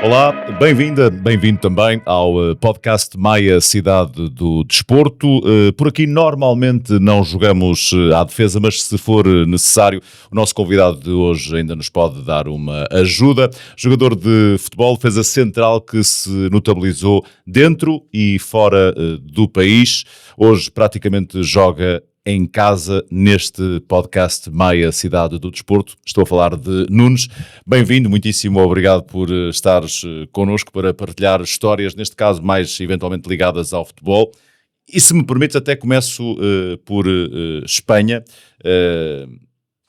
Olá, bem-vinda, bem-vindo também ao podcast Maia Cidade do Desporto. Por aqui normalmente não jogamos à defesa, mas se for necessário, o nosso convidado de hoje ainda nos pode dar uma ajuda. Jogador de futebol, defesa central que se notabilizou dentro e fora do país. Hoje praticamente joga em casa neste podcast Maia Cidade do Desporto. Estou a falar de Nunes. Bem-vindo, muitíssimo obrigado por estares connosco para partilhar histórias, neste caso mais eventualmente ligadas ao futebol. E se me permites, até começo por Espanha.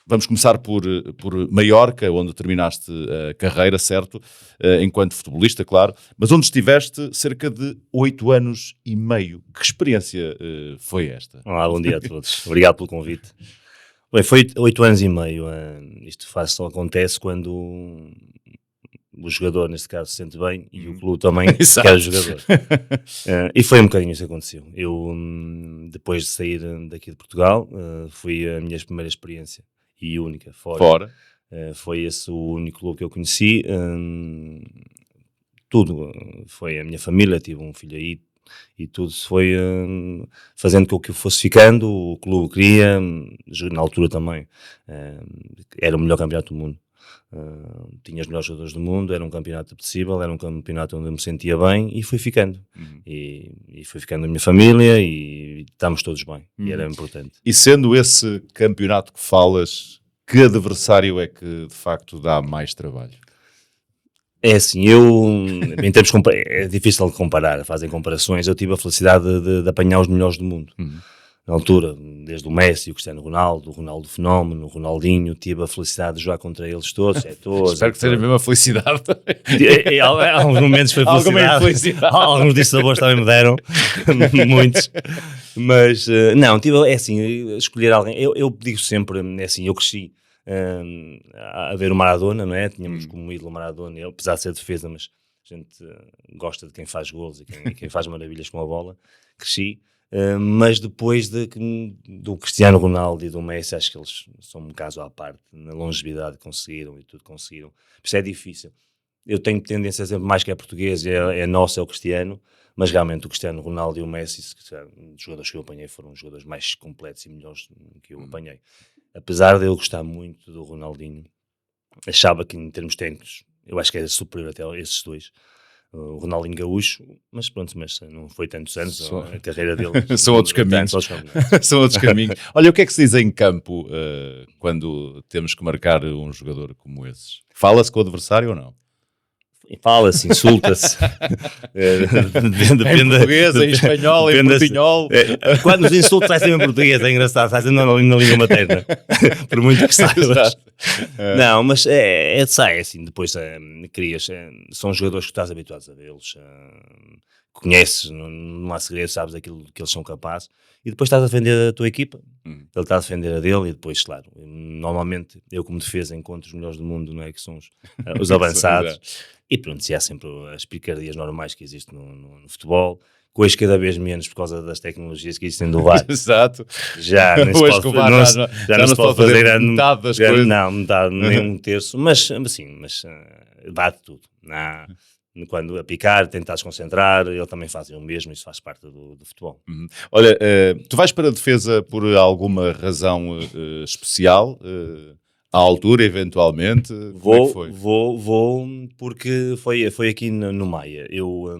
Vamos começar por Maiorca, onde terminaste a carreira, certo? Enquanto futebolista, claro. Mas onde estiveste cerca de 8 anos e meio. Que experiência foi esta? Olá, bom dia a todos. Obrigado pelo convite. Bem, foi 8 anos e meio. Isto só acontece quando o jogador, neste caso, se sente bem e o clube também quer o jogador. E foi um bocadinho isso que aconteceu. Eu, depois de sair daqui de Portugal, foi a minha primeira experiência e única fora. Foi esse o único clube que eu conheci. Tudo. Foi a minha família, tive um filho aí. E tudo se foi fazendo com que eu fosse ficando. O clube queria, na altura também, era o melhor campeonato do mundo. Tinha os melhores jogadores do mundo, era um campeonato apetecível, era um campeonato onde eu me sentia bem e fui ficando. E fui ficando a minha família e estamos todos bem. E era importante. E sendo esse campeonato que falas, que adversário é que de facto dá mais trabalho? É assim, em termos é difícil de comparar, fazem comparações. Eu tive a felicidade de apanhar os melhores do mundo. Na altura, desde o Messi, o Cristiano Ronaldo, o Ronaldo Fenómeno, o Ronaldinho, tive a felicidade de jogar contra eles todos. Espero que seja a mesma felicidade. Há alguns momentos foi felicidade. Alguns dissabores também me deram, muitos. Mas, não, é assim, escolher alguém. Eu digo sempre, é assim, eu cresci a ver o Maradona, não é? Tínhamos como ídolo o Maradona, ele, apesar de ser defesa, mas a gente gosta de quem faz golos e quem faz maravilhas com a bola. Cresci. Mas depois do Cristiano Ronaldo e do Messi, acho que eles são um caso à parte, na longevidade conseguiram e tudo conseguiram. Por isso é difícil. Eu tenho tendência sempre mais que é português, é nosso, é o Cristiano, mas realmente o Cristiano Ronaldo e o Messi, os jogadores que eu apanhei foram os jogadores mais completos e melhores que eu apanhei. Apesar de eu gostar muito do Ronaldinho, achava que em termos técnicos, eu acho que era superior até a esses dois. O Ronaldinho Gaúcho, mas pronto, mas não foi tantos anos a carreira dele. São outros caminhos. São outros caminhos. Olha, o que é que se diz em campo quando temos que marcar um jogador como esses? Fala-se com o adversário ou não? Fala-se, insulta-se. Em português, em espanhol, em portunhol. Quando os insultos saem em português, é engraçado, saem na língua materna. Por muito que saibas. Não, mas sai assim, depois crias. São jogadores que estás habituados a vê-los. Conheces, não há segredo, sabes aquilo que eles são capazes. E depois estás a defender a tua equipa. Ele está a defender a dele e depois, claro, normalmente eu como defesa encontro os melhores do mundo, não é? Que são os avançados. E pronto, se há sempre as picardias normais que existem no futebol, coisas cada vez menos por causa das tecnologias que existem do VAR. Exato. Já não se pode fazer metade das coisas. Não, metade, nem um terço, mas bate tudo. Quando a picar, tentar se concentrar, ele também faz o mesmo, isso faz parte do futebol. Olha, tu vais para a defesa por alguma razão especial? À altura, eventualmente? Vou porque foi aqui no Maia. O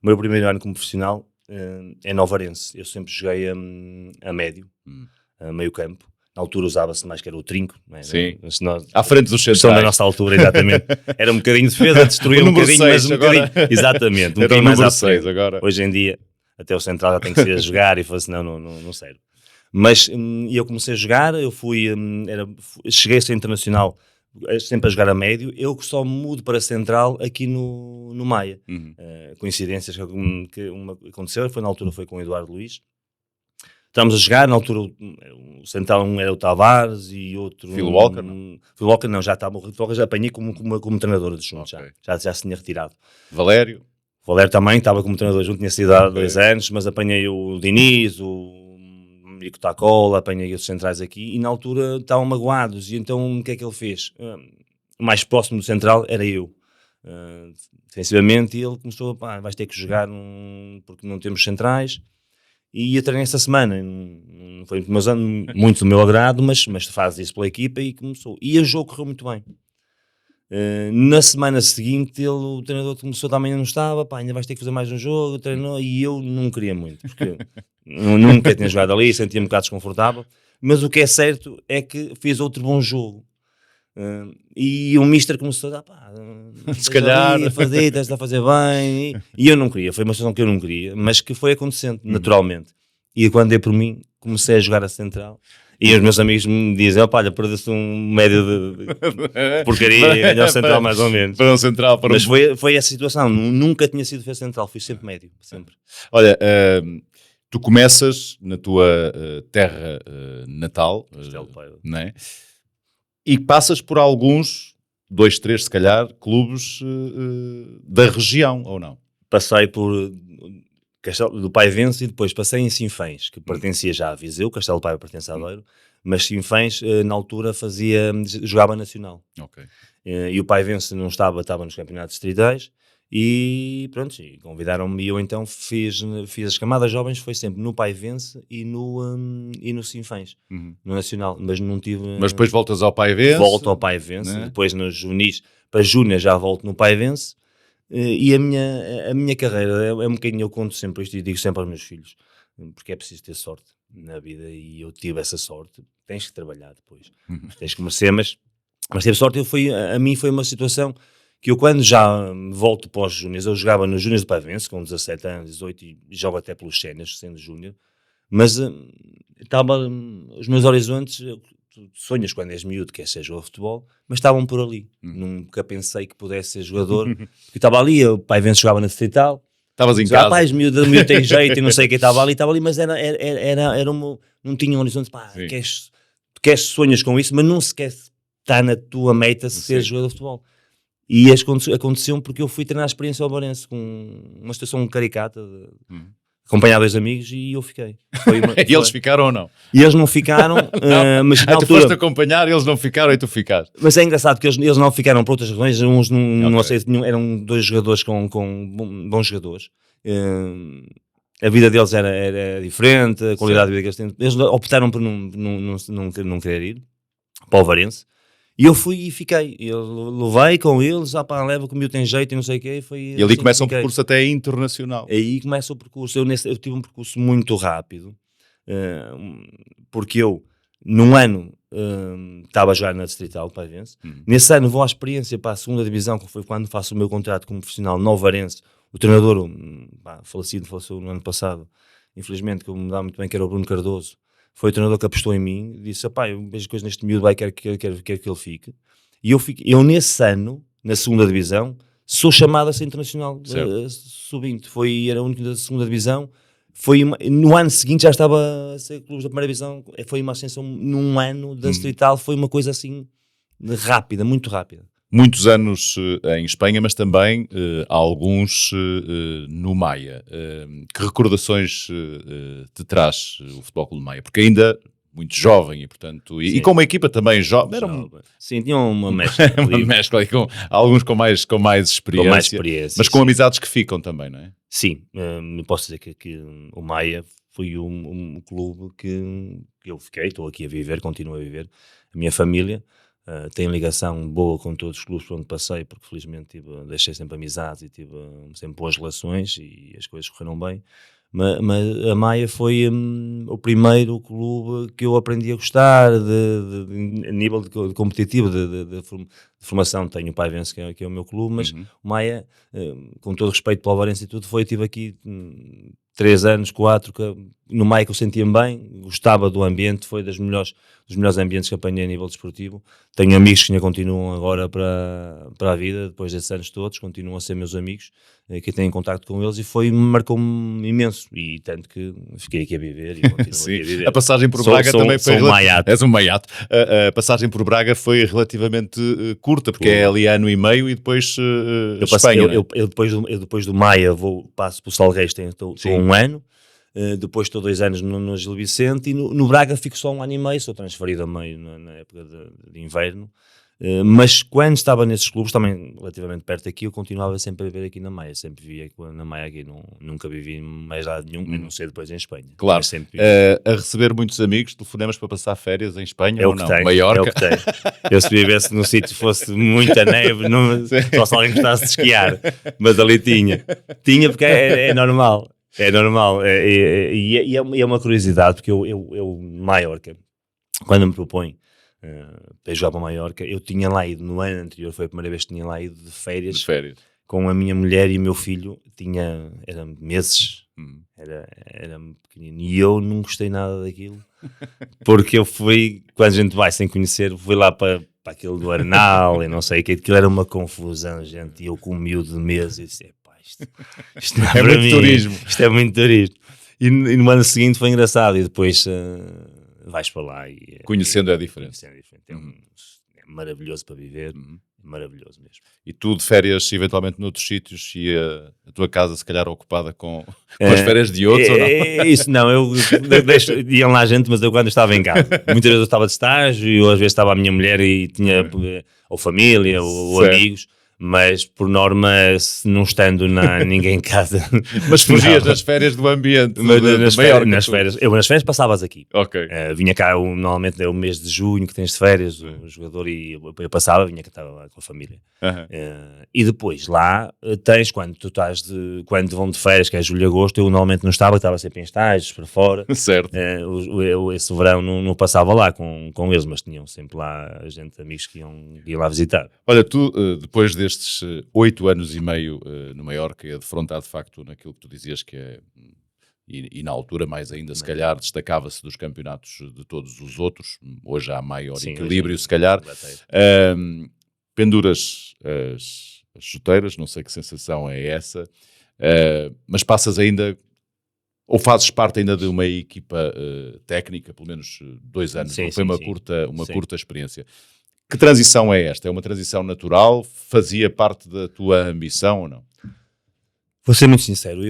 meu primeiro ano como profissional é no Ovarense. Eu sempre joguei a médio, a meio campo. Na altura usava-se mais que era o trinco. Não é? Sim, à frente dos centrais. Da nossa altura, exatamente. Era um bocadinho de defesa, destruía um bocadinho, mas um bocadinho... Exatamente, um bocadinho mais à frente. Agora. Hoje em dia, até o central já tem que ser a jogar e falei assim, não serve. Mas eu comecei a jogar, cheguei a ser internacional, sempre a jogar a médio. Eu só mudo para central aqui no Maia. Coincidências que aconteceu, na altura foi com o Eduardo Luiz. Estávamos a jogar, na altura o central um era o Tavares e outro... Phil Walker, não? Phil Walker não, já estava, o Phil Walker já apanhei como treinador de junto, okay. já se tinha retirado. Valério também estava como treinador junto, tinha sido há 2 anos, mas apanhei o Diniz, o Mico Tacola, apanhei os centrais aqui e na altura estavam magoados e então o que é que ele fez? O mais próximo do central era eu. defensivamente, e ele começou, vais ter que jogar porque não temos centrais, e ia treinar essa semana, não foi muito do meu agrado, mas faz isso pela equipa, e começou, e o jogo correu muito bem. Na semana seguinte o treinador começou, também não estava, ainda vais ter que fazer mais um jogo, treinou, e eu não queria muito, porque nunca tinha jogado ali, sentia-me um bocado desconfortável, mas o que é certo é que fiz outro bom jogo. E o mister começou a se calhar está a fazer bem, e eu não queria, foi uma situação que eu não queria, mas que foi acontecendo naturalmente. E quando dei por mim, comecei a jogar a central, e os meus amigos me dizem, olha, perdeu-se um médio de porcaria e ganhou central mais ou menos. Para um central, mas foi essa situação, nunca tinha sido defesa central, fui sempre médio, sempre. Olha, tu começas na tua terra natal, não é? E passas por alguns, 2, 3 se calhar, clubes da região, ou não? Passei por Castelo do Paivense e depois passei em Sinfãs, que pertencia já a Viseu, Castelo do Paiva pertence a Aveiro, mas Sinfãs na altura jogava nacional. Okay. E o Paivense não estava nos campeonatos distritais, e pronto, convidaram-me, e eu então fiz as camadas jovens, foi sempre no Paivense e no Sinfãs, no nacional, mas não tive... Mas depois voltas ao Paivense? Volto ao Paivense, né? Depois nos junis, para júnior já volto no Paivense, e a minha carreira é um bocadinho, eu conto sempre isto e digo sempre aos meus filhos, porque é preciso ter sorte na vida, e eu tive essa sorte. Tens que trabalhar depois, tens que merecer, mas teve sorte. A mim foi uma situação que eu, quando já volto para os júniores, eu jogava nos júniores do Paivense com 17 anos, 18, e jogo até pelos séniores, sendo júnior, mas os meus horizontes, sonhas quando és miúdo, quer ser jogador de futebol, mas estavam por ali. Nunca pensei que pudesse ser jogador, porque estava ali, o Paivense jogava na distrital. Estavas em casa. Os miúdo tem jeito e não sei quem estava ali, mas não tinha um horizonte, queres sonhas com isso, mas não sequer está na tua meta ser jogador de futebol. E aconteceu porque eu fui treinar a experiência ao Barense com uma situação caricata, acompanhar 2 amigos, e eu fiquei. E eles ficaram ou não? E eles não ficaram, mas na tu altura... foste acompanhar, eles não ficaram e tu ficaste. Mas é engraçado que eles não ficaram por outras razões, uns não sei, eram 2 jogadores com bons jogadores. A vida deles era diferente, a qualidade de vida que eles têm. Eles optaram por não querer ir para o Varense. E eu fui e fiquei. Eu levei com eles, leva comigo, tem jeito e não sei o quê. E ali começa um percurso até internacional. Aí começa o percurso. Eu tive um percurso muito rápido, porque eu, num ano, estava a jogar na Distrital, Paivense. Nesse ano vou à experiência para a 2ª divisão, que foi quando faço o meu contrato como profissional no Varense. O treinador, faleceu no ano passado, infelizmente, que eu me dá muito bem, que era o Bruno Cardoso. Foi o treinador que apostou em mim, disse, eu vejo coisas neste miúdo, quero que ele fique. E eu nesse ano, na 2ª divisão, sou chamado a ser internacional sub-20. Era o único da 2ª divisão. No ano seguinte já estava a ser clube da 1ª divisão. Foi uma ascensão num ano da Distrital, foi uma coisa assim rápida, muito rápida. Muitos anos em Espanha, mas também alguns no Maia. Que recordações te traz o Futebol Clube do Maia? Porque ainda muito jovem e, portanto, e com uma equipa também jovem. Sim, tinha uma mescla. Uma mescla, com alguns com mais experiência. Mas com amizades que ficam também, não é? Sim, posso dizer que o Maia foi um clube que eu fiquei, estou aqui a viver, continuo a viver. A minha família tem ligação boa com todos os clubes por onde passei, porque felizmente deixei sempre amizades e tive sempre boas relações e as coisas correram bem. Mas a Maia foi o primeiro clube que eu aprendi a gostar a nível de competitivo, de formação. Tenho o Paivense, que é o meu clube, mas o Maia, com todo respeito pelo Alvarense e tudo, tive aqui 3 anos, 4, no Maia que eu sentia-me bem, gostava do ambiente, foi dos melhores ambientes que apanhei a nível desportivo. Tenho amigos que ainda continuam agora para a vida, depois desses anos todos, continuam a ser meus amigos, que tenho contacto com eles, e marcou-me imenso, e tanto que fiquei aqui a viver e continuo aqui a viver. A passagem por Braga também foi... Sou um maiato. És um maiato. A passagem por Braga foi relativamente curta, porque é ali ano e meio e depois Espanha. Eu depois do Maia passo para o Salgueiros, estou 1 ano, depois estou 2 anos no Gil Vicente, e no Braga fico só 1 ano e meio, sou transferido a meio na época de inverno, Mas quando estava nesses clubes, também relativamente perto aqui, eu continuava sempre a viver aqui na Maia, sempre vivia na Maia aqui, nunca vivi em mais lado nenhum, a não ser depois em Espanha. Claro, sempre a receber muitos amigos, telefonemas para passar férias em Espanha ou não? Maiorca? É o que tenho. Eu se vivesse num sítio fosse muita neve, só se alguém gostasse de esquiar, mas ali tinha porque é normal. É normal, e é uma curiosidade, porque eu Maiorca, quando me propõe para jogar para Maiorca, eu tinha lá ido no ano anterior, foi a primeira vez que tinha lá ido de férias. Com a minha mulher e o meu filho, era meses, era pequenino, e eu não gostei nada daquilo, porque eu fui, quando a gente vai sem conhecer, fui lá para aquilo do Arnal, e não sei o que, aquilo era uma confusão, gente, e eu com um miúdo de meses, e disse, isto não é para mim, turismo. Isto é muito turismo. E no ano seguinte foi engraçado, e depois vais para lá e conhecendo é diferente. É maravilhoso para viver, maravilhoso mesmo. E tu de férias eventualmente noutros sítios, e a tua casa se calhar ocupada com as férias de outros ou não? Isso não, iam lá gente, mas eu quando estava em casa, muitas vezes eu estava de estágio, e às vezes estava a minha mulher e tinha ou família ou amigos. Mas por norma, não estando ninguém em casa. Mas fugias das férias do ambiente. Mas nas férias passavas aqui. Ok. Vinha cá, normalmente é o mês de junho que tens de férias, o jogador, e eu passava, vinha cá, estava lá com a família. E depois lá tens, quando vão de férias, que é julho e agosto, eu normalmente não estava sempre em estágios para fora. Certo. Esse verão não passava lá com eles, mas tinham sempre lá amigos que iam lá visitar. Olha, tu depois destes 8 anos e meio no Maiorca, e a defrontar de facto naquilo que tu dizias que é, e na altura mais ainda, se calhar destacava-se dos campeonatos de todos os outros, hoje há maior equilíbrio, se calhar. Penduras as chuteiras, não sei que sensação é essa, mas passas ainda, ou fazes parte ainda de uma equipa técnica, pelo menos 2 anos, foi uma curta experiência. Que transição é esta? É uma transição natural? Fazia parte da tua ambição ou não? Vou ser muito sincero,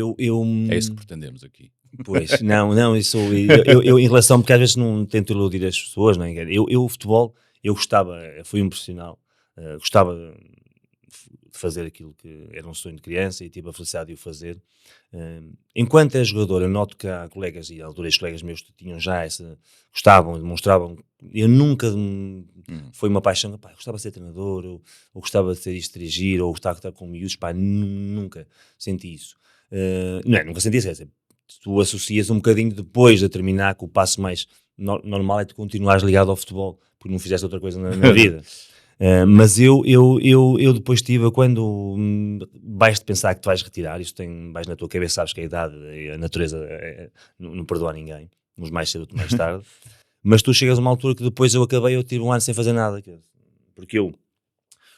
É isso que pretendemos aqui. Pois, não, isso, eu em relação, porque às vezes não tento iludir as pessoas, não é? O futebol, eu gostava, fui um profissional, gostava de fazer aquilo que era um sonho de criança e tive a felicidade de o fazer. Enquanto é jogador, eu noto que há colegas, e à altura estes colegas meus que tinham já gostavam, demonstravam, eu nunca foi uma paixão, gostava de ser treinador, ou gostava de ser isto, dirigir, ou gostava de estar com miúdos, nunca senti isso. Nunca senti isso, tu associas um bocadinho depois de terminar, que o passo mais normal é tu continuares ligado ao futebol, porque não fizeste outra coisa na vida. Mas eu depois tive, quando vais-te pensar que tu vais retirar, isto vais na tua cabeça, sabes que a idade e a natureza não perdoa a ninguém, uns mais cedo, outros mais tarde, mas tu chegas a uma altura que depois eu tive um ano sem fazer nada, porque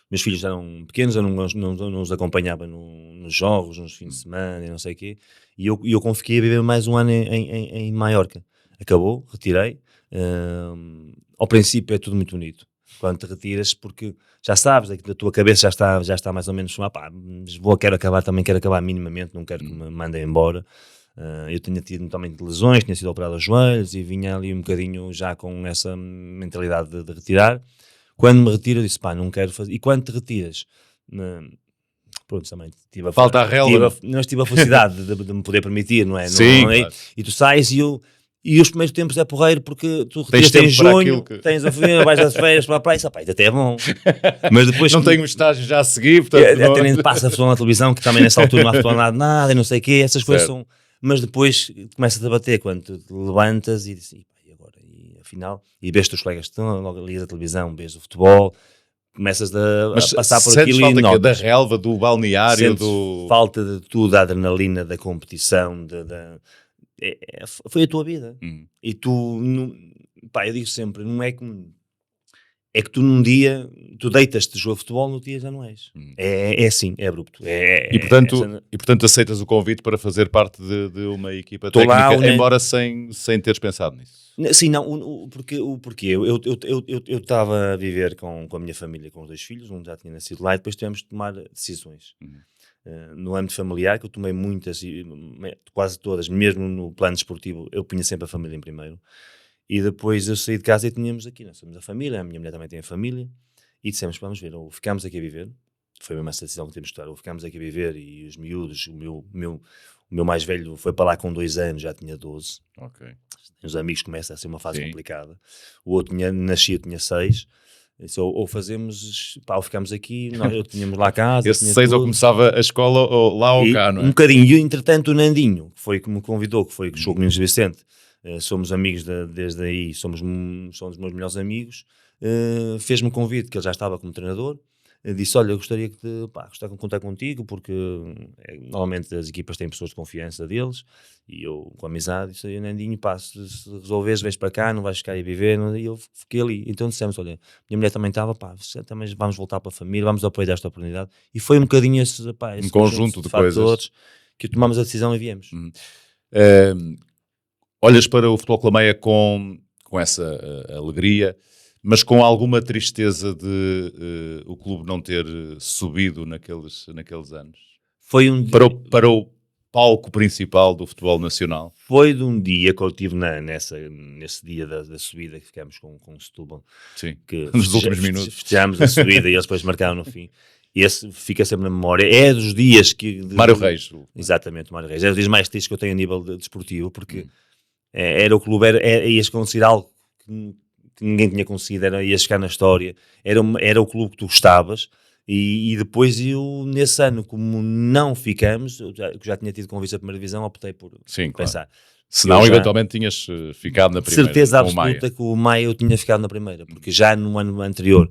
meus filhos eram pequenos, eu não os acompanhava nos jogos, nos fins de semana e não sei o quê, e eu fiquei a viver mais um ano em Maiorca. Acabou, retirei. Ao princípio é tudo muito bonito quando te retiras, porque já sabes, da tua cabeça já está mais ou menos, quero acabar minimamente, não quero que me mandem embora. Eu tinha tido também lesões, tinha sido operado aos joelhos e vinha ali um bocadinho já com essa mentalidade de retirar. Quando me retiro, eu disse, não quero fazer. E quando te retiras, pronto, também tive a felicidade de me poder permitir, não é? Sim, não é? Claro. E tu sais e os primeiros tempos é porreiro, porque tu retiras em junho, tens a família, vais às férias para a praia, até é bom. Mas depois não tenho um estágio já a seguir, portanto... Até nem passa futebol na televisão, que também nessa altura não há futebol nada, e não sei o quê, essas coisas são... Mas depois começa a bater quando tu te levantas e dizes, e agora? E afinal, e vês os teus colegas que estão, logo ligas a televisão, vês o futebol, começas a passar por aquilo e notas. Da relva, do balneário, falta de tudo, da adrenalina, da competição, foi a tua vida. E tu, eu digo sempre, não é que tu num dia, tu deitas-te de jogo de futebol, no dia já não és. É assim, é abrupto. E portanto aceitas o convite para fazer parte de uma equipa técnica, embora sem teres pensado nisso? Sim, não, porque eu estava a viver com a minha família, com os 2 filhos, um já tinha nascido lá, e depois tivemos de tomar decisões. No âmbito familiar, que eu tomei muitas, quase todas, mesmo no plano desportivo, eu punha sempre a família em primeiro. E depois eu saí de casa e tínhamos aqui, nós somos a família, a minha mulher também tem a família, e dissemos, vamos ver, ou ficámos aqui a viver, foi mesmo essa decisão que temos de tomar, ou ficámos aqui a viver, e os miúdos, o meu mais velho foi para lá com 2 anos, já tinha 12. Ok. Os amigos começam a ser uma fase complicada. O outro tinha 6. Ou fazemos, ou ficámos aqui, eu tínhamos lá a casa. Esse 6 ou começava a escola ou lá ou cá, não é? Um bocadinho. E entretanto o Nandinho, que foi que me convidou, que foi que jogou comigo Vicente, somos amigos desde aí, somos os meus melhores amigos, fez-me um convite, que ele já estava como treinador. Disse, olha, eu gostaria de contar contigo, porque normalmente as equipas têm pessoas de confiança deles, e eu, com amizade, disse, Nandinho, se resolveres, vens para cá, não vais ficar aí a viver, e eu fiquei ali. Então dissemos, olha, minha mulher também estava, também vamos voltar para a família, vamos apoiar esta oportunidade, e foi um bocadinho esse um conjunto de fatores que tomamos a decisão e viemos. Olhas para o Futebol Clube Maia com essa alegria, mas com alguma tristeza de o clube não ter subido naqueles anos? Foi um dia, para o palco principal do futebol nacional? Foi de um dia que eu estive nesse dia da subida, que ficámos com o Setúbal. Sim, que nos últimos minutos. Festejámos a subida e eles depois marcaram no fim. Esse fica sempre na memória. É dos dias que... Mário Reis. Exatamente, Mário Reis. É dos dias mais tristes que eu tenho a nível desportivo, porque era o clube, ias conseguir algo que ninguém tinha conseguido, ia chegar na história, era o clube que tu gostavas, e depois eu, nesse ano, como não ficamos, eu já tinha tido convite à primeira divisão, optei por pensar. Claro. Senão, eventualmente, tinhas ficado na primeira. Certeza absoluta que o Maia eu tinha ficado na primeira, porque já no ano anterior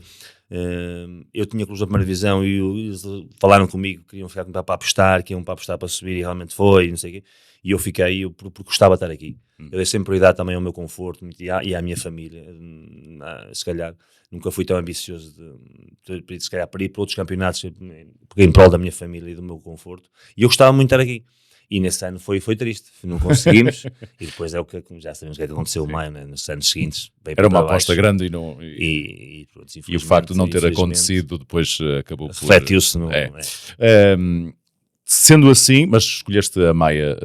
eu tinha clubes da primeira divisão e eles falaram comigo, queriam ficar para apostar, que iam para apostar para subir, e realmente foi, não sei o quê. E eu fiquei, porque gostava de estar aqui. Eu dei sempre prioridade também ao meu conforto e à minha família. Se calhar, nunca fui tão ambicioso se calhar, para ir para outros campeonatos, porque em prol da minha família e do meu conforto. E eu gostava muito de estar aqui. E nesse ano foi triste, não conseguimos. E depois é o que já sabemos o que aconteceu o Maio, né? Nos anos seguintes. Era uma aposta grande e o facto de não ter acontecido depois acabou por... Refletiu-se. Sendo assim, mas escolheste a Maia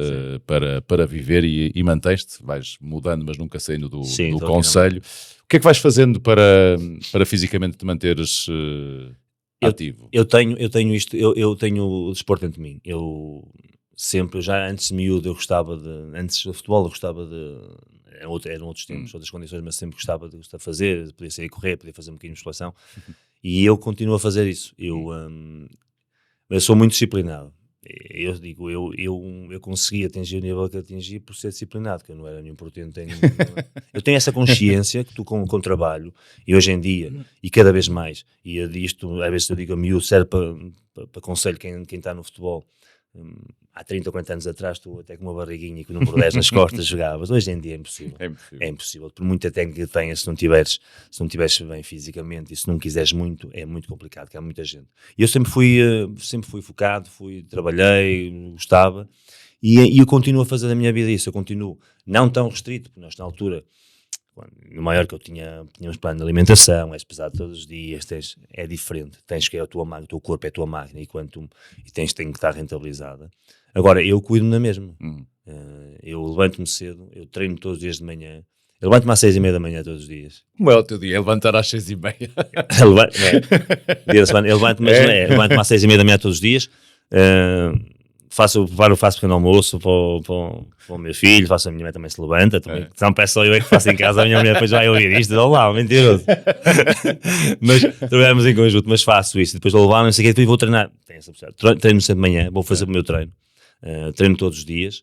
para viver e manteste, vais mudando, mas nunca saindo do concelho. O que é que vais fazendo para fisicamente te manteres ativo? Eu tenho isto, eu tenho o desporto dentro de mim. Eu sempre, já antes de miúdo, antes do futebol, eu gostava de... Eram outros tempos, outras condições, mas sempre gostava de fazer, podia sair a correr, podia fazer um bocadinho de musculação. E eu continuo a fazer isso. Eu sou muito disciplinado. Eu digo, eu consegui atingir o nível que atingi por ser disciplinado, que eu não era nenhum portento. Eu tenho essa consciência que tu com trabalho, e hoje em dia, e cada vez mais, e isto, às vezes eu digo a miúdo, serve para conselho quem está no futebol. Há 30 ou 40 anos atrás, tu até com uma barriguinha e com o número 10 nas costas jogavas. Hoje em dia é impossível. É impossível. Por muita técnica que tenhas, se não tiveres bem fisicamente e se não quiseres muito, é muito complicado, que há muita gente. E eu sempre fui focado, trabalhei, gostava, e eu continuo a fazer da minha vida isso. Eu continuo, não tão restrito, porque nós na altura, no maior que eu tínhamos plano de alimentação, és pesado todos os dias, é diferente, tens que é a tua máquina, o teu corpo é a tua máquina, e tem que estar rentabilizada. Agora, eu cuido-me na mesma. Eu levanto-me cedo, eu treino todos os dias de manhã, eu levanto-me às 6:30 da manhã todos os dias. Como é o teu dia? É levantar às 6:30? Eu levanto-me às 6:30 da manhã todos os dias, faço pequeno almoço para o meu filho, a minha mãe também se levanta, não peço só eu é que faço em casa, a minha mulher depois vai ouvir isto, olá, mentiroso. Mas trabalhamos em conjunto, mas faço isso, depois vou levar, não sei o que, depois vou treinar, treino sempre de manhã, vou fazer o meu treino, treino todos os dias,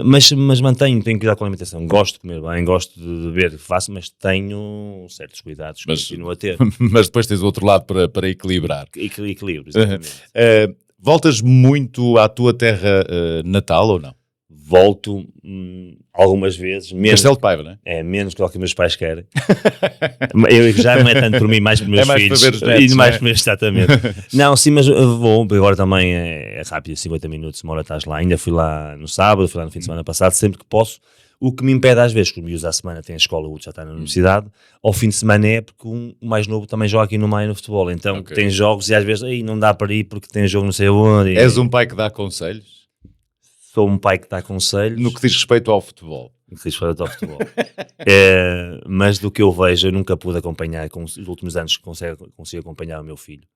mas tenho que cuidar com a alimentação, gosto de comer bem, gosto de beber, faço, mas tenho certos cuidados que continuo a ter. Mas depois tens o outro lado para equilibrar. Equilíbrio, exatamente. Voltas muito à tua terra natal ou não? Volto algumas vezes. Castelo de Paiva, não é? É, menos do que os meus pais querem. Eu já não é tanto por mim, mais por meus filhos. Para ver os netos, e mais por meus, exatamente. Não, sim, mas vou, agora também é rápido, 50 minutos, uma hora estás lá. Ainda fui lá no sábado, fui lá no fim de semana passado, sempre que posso. O que me impede às vezes, que os miúdos à semana têm a escola, o outro já está na universidade, ao fim de semana é porque o mais novo também joga aqui no Maia no futebol, então tem jogos e às vezes não dá para ir porque tem jogo não sei aonde. És um pai que dá conselhos? Sou um pai que dá conselhos. No que diz respeito ao futebol? Infeliz fora do futebol. Mas do que eu vejo, eu nunca pude acompanhar, com os últimos anos consigo acompanhar o meu filho.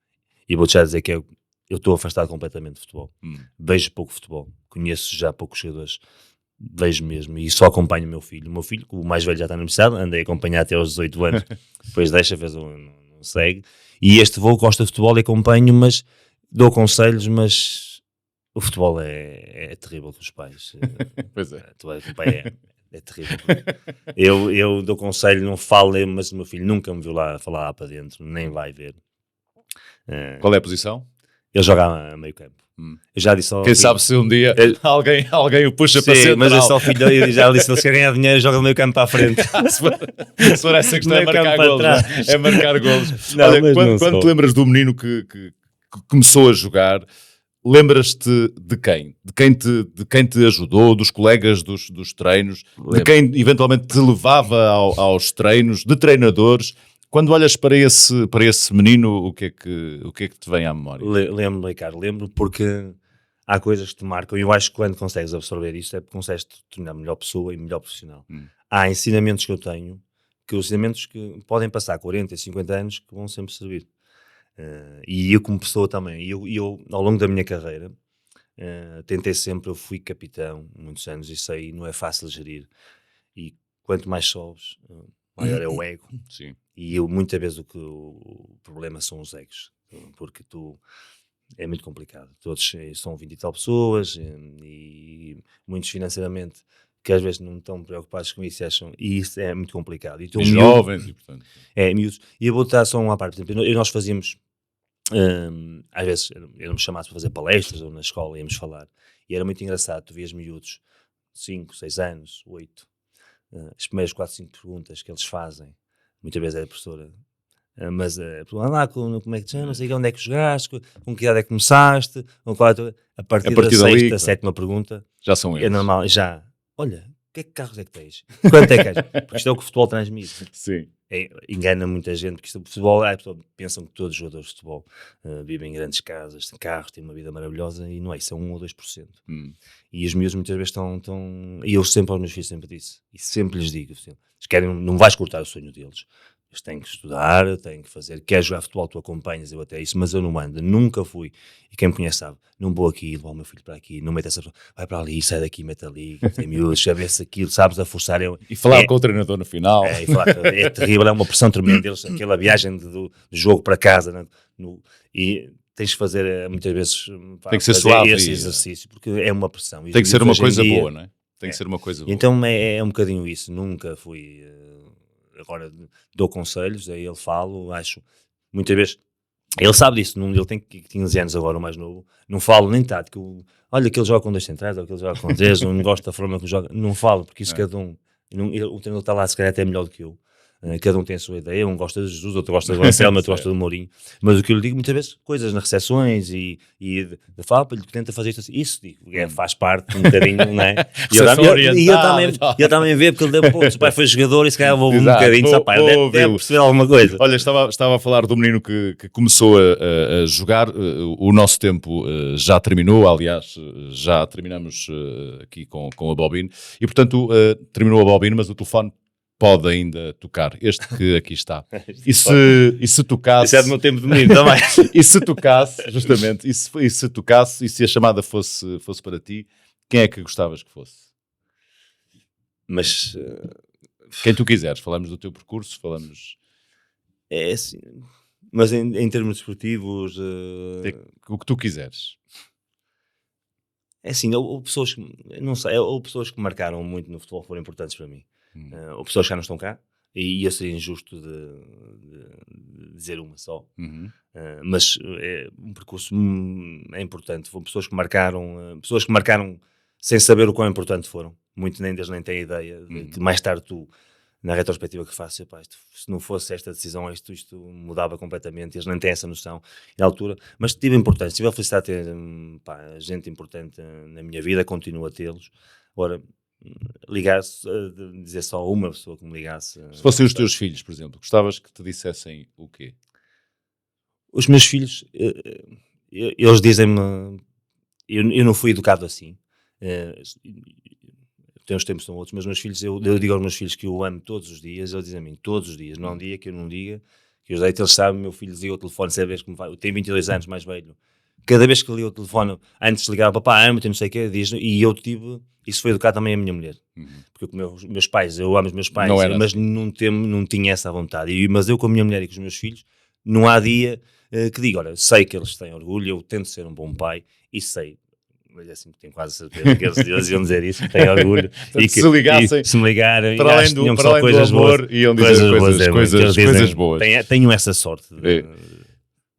E vou-te já dizer que eu estou afastado completamente de futebol. Vejo pouco futebol, conheço já poucos jogadores, vejo mesmo, e só acompanho o meu filho. O meu filho, o mais velho, já está na universidade, andei a acompanhar até aos 18 anos, depois deixa, não segue. E este voo gosta de futebol e acompanho, mas dou conselhos, mas o futebol é terrível com os pais. Pois é. É terrível. Eu dou conselho, não falo, mas o meu filho nunca me viu lá falar lá para dentro, nem vai ver. Qual é a posição? Ele joga a meio campo. Eu já disse ao Quem filho, sabe se um dia alguém o puxa para central. mas eu só filho, eu já disse, ele se quer ganhar dinheiro, joga no meio campo para a frente. Se for essa questão, é marcar golos. É marcar golos. Não, olha, quando te lembras do menino que começou a jogar, lembras-te de quem? De quem te ajudou, dos colegas dos treinos, de quem eventualmente te levava aos treinos, de treinadores? Quando olhas para esse menino, o que é que te vem à memória? Lembro, Ricardo, lembro, porque há coisas que te marcam e eu acho que quando consegues absorver isso é porque consegues te tornar melhor pessoa e melhor profissional. Há ensinamentos que eu tenho, que os ensinamentos que podem passar 40 e 50 anos que vão sempre servir. E eu como pessoa também, eu ao longo da minha carreira, tentei sempre, eu fui capitão muitos anos, isso aí não é fácil de gerir. E quanto mais sobes, maior é o ego. Sim. E muitas vezes o problema são os egos, porque é muito complicado. Todos são 20 e tal pessoas e muitos financeiramente que às vezes não estão preocupados com isso, acham, e isso é muito complicado. E jovens, e portanto. Miúdos. E eu vou dar só uma parte. Por exemplo, nós fazíamos, às vezes, éramos chamados para fazer palestras ou na escola íamos falar. E era muito engraçado, tu vias miúdos, 5, 6 anos, 8, as primeiras 4, 5 perguntas que eles fazem, muitas vezes é a professora, mas como é que te chamas, não sei onde é que jogaste, com que idade é que começaste, a partir da sexta, sétima pergunta, já são eles. É normal, já, olha, que carros é que tens? Quanto é que és? Porque isto é o que o futebol transmite. Sim. Engana muita gente, porque isto, o futebol, pensam que todos os jogadores de futebol vivem em grandes casas, têm carros, têm uma vida maravilhosa, e não é, isso é 1 ou 2%. E os miúdos muitas vezes estão, e eu sempre aos meus filhos sempre disse, e sempre lhes digo, eles querem, não vais cortar o sonho deles, eles têm que estudar, têm que fazer, queres jogar futebol, tu acompanhas, eu até isso, mas eu não ando, nunca fui, e quem me conhece sabe, não vou aqui, levar o meu filho para aqui, não mete essa pessoa, vai para ali, sai daqui, mete ali, tem miúdos, a ver se aquilo, sabes, a forçar. E falar com o treinador no final. É terrível, é uma pressão tremenda, eles, aquela viagem do jogo para casa, né? E tens que fazer muitas vezes, tem que ser suave esse exercício, porque é uma pressão. Tem que ser uma coisa boa, não é? Tem que ser uma coisa boa. Então é um bocadinho isso, nunca fui... Agora dou conselhos, aí ele falo, acho, muitas vezes, ele sabe disso, ele tem 15 anos agora, o mais novo, não falo nem tático, olha que ele joga com 2 centrais, ou que ele joga com 3, não gosto da forma que joga, não falo, porque isso cada um, o treinador está lá se calhar até melhor do que eu, cada um tem a sua ideia, um gosta de Jesus, outro gosta do Anselmo, outro gosta do Mourinho, mas o que eu lhe digo muitas vezes, coisas nas recepções e de fala, ele tenta fazer isto assim, isso digo, faz parte um bocadinho, não é? E eu também vejo, porque ele deu pouco, se o pai foi jogador e se calhar vou um bocadinho, ele deve perceber alguma coisa. Olha, estava a falar do menino que começou a jogar, o nosso tempo já terminou, aliás, já terminamos aqui com a bobina, e portanto terminou a bobina, mas o telefone pode ainda tocar, este que aqui está. E se tocasse... Isso é do meu tempo de menino também. E se tocasse, justamente, e se tocasse, e se a chamada fosse para ti, quem é que gostavas que fosse? Mas... quem tu quiseres, falamos do teu percurso, falamos... É assim... Mas em termos desportivos... o que tu quiseres. É assim, ou pessoas que... Não sei, ou pessoas que marcaram muito no futebol foram importantes para mim. Ou pessoas que já não estão cá, e ia ser injusto de dizer uma só, mas um percurso é importante. Foram pessoas que marcaram sem saber o quão importante foram. Muitos nem têm ideia de que mais tarde tu, na retrospectiva que faço, se não fosse esta decisão, isto mudava completamente, eles nem têm essa noção na altura, mas tive importância, tive a felicidade de ter gente importante na minha vida, continuo a tê-los. Agora, ligasse, dizer só uma pessoa que me ligasse. Se fossem os teus filhos, por exemplo, gostavas que te dissessem o quê? Os meus filhos, eles dizem-me, eu não fui educado assim. tem uns tempos são outros, mas meus filhos, eu digo aos meus filhos que eu amo todos os dias, eles dizem a mim, todos os dias, não há um dia que eu não diga, que eu deito, eles sabem, meu filho liga o telefone, sempre vez que me vai, eu tenho 22 anos, mais velho, cada vez que liga o telefone, antes de ligar, papá, amo-te, não sei o quê, diz, e eu tive, isso foi educado também a minha mulher, porque meus pais, eu amo os meus pais, mas não tinha essa vontade, mas eu com a minha mulher e com os meus filhos, não há dia que digo, olha, sei que eles têm orgulho, eu tento ser um bom pai, e sei, mas assim, tenho quase certeza que eles iam dizer isso, têm orgulho. E que, se me ligarem, para além do coisas amor, boas, iam dizer coisas boas. Tenho essa sorte.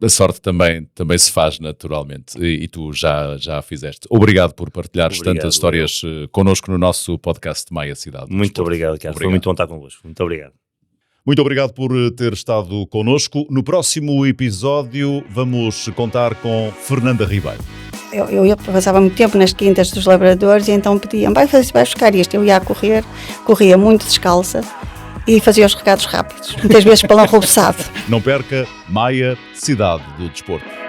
A sorte também se faz naturalmente, e tu já a fizeste. Obrigado por partilhares tantas histórias connosco no nosso podcast Maia Cidade. Muito obrigado, Carlos. Foi muito bom estar convosco. Muito obrigado. Muito obrigado por ter estado connosco. No próximo episódio vamos contar com Fernanda Ribeiro. Eu passava muito tempo nas quintas dos labradores e então pediam, vai buscar isto. Eu ia a corria muito descalça e fazia os recados rápidos, muitas vezes balão roçado. Não perca Maia, Cidade do Desporto.